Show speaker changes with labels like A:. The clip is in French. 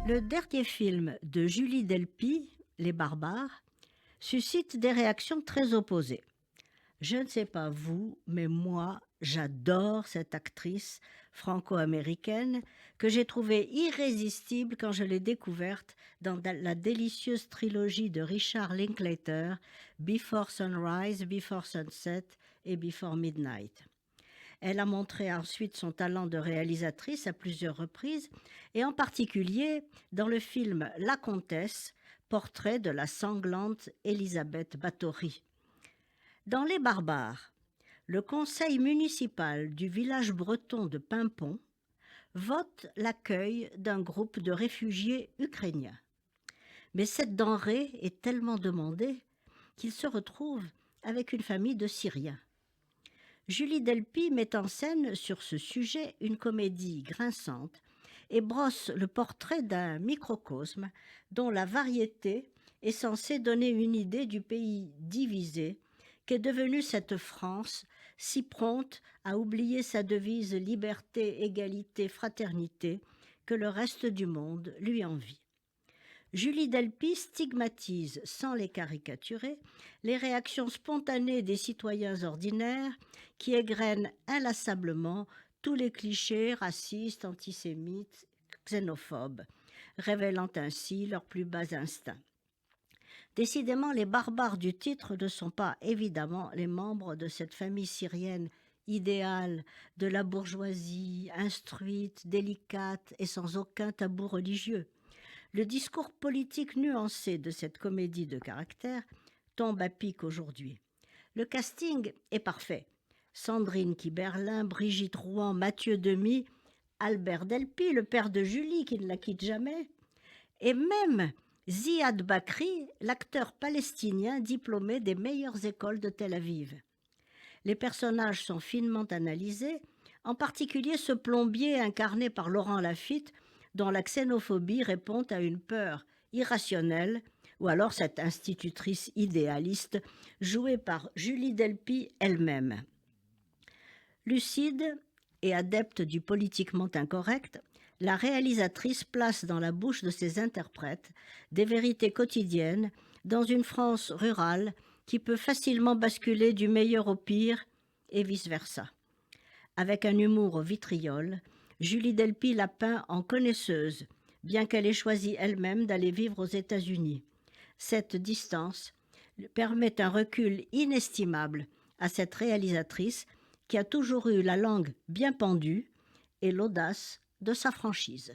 A: Le dernier film de Julie Delpy, Les Barbares, suscite des réactions très opposées. Je ne sais pas vous, mais moi, j'adore cette actrice franco-américaine que j'ai trouvée irrésistible quand je l'ai découverte dans la délicieuse trilogie de Richard Linklater, Before Sunrise, Before Sunset et Before Midnight. Elle a montré ensuite son talent de réalisatrice à plusieurs reprises, et en particulier dans le film La Comtesse, portrait de la sanglante Elisabeth Báthory. Dans Les Barbares, le conseil municipal du village breton de Paimpont vote l'accueil d'un groupe de réfugiés ukrainiens. Mais cette denrée est tellement demandée qu'ils se retrouvent avec une famille de Syriens. Julie Delpy met en scène sur ce sujet une comédie grinçante et brosse le portrait d'un microcosme dont la variété est censée donner une idée du pays divisé qu'est devenue cette France si prompte à oublier sa devise liberté, égalité, fraternité que le reste du monde lui envie. Julie Delpy stigmatise, sans les caricaturer, les réactions spontanées des citoyens ordinaires qui égrènent inlassablement tous les clichés racistes, antisémites, xénophobes, révélant ainsi leurs plus bas instincts. Décidément, les barbares du titre ne sont pas évidemment les membres de cette famille syrienne idéale de la bourgeoisie, instruite, délicate et sans aucun tabou religieux. Le discours politique nuancé de cette comédie de caractère tombe à pic aujourd'hui. Le casting est parfait. Sandrine Kiberlin, Brigitte Rouen, Mathieu Demy, Albert Delpy, le père de Julie qui ne la quitte jamais, et même Ziad Bakri, l'acteur palestinien diplômé des meilleures écoles de Tel Aviv. Les personnages sont finement analysés, en particulier ce plombier incarné par Laurent Lafitte, dont la xénophobie répond à une peur irrationnelle, ou alors cette institutrice idéaliste jouée par Julie Delpy elle-même. Lucide et adepte du politiquement incorrect, la réalisatrice place dans la bouche de ses interprètes des vérités quotidiennes dans une France rurale qui peut facilement basculer du meilleur au pire et vice-versa. Avec un humour au vitriol, Julie Delpy la peint en connaisseuse, bien qu'elle ait choisi elle-même d'aller vivre aux États-Unis. Cette distance permet un recul inestimable à cette réalisatrice qui a toujours eu la langue bien pendue et l'audace de sa franchise.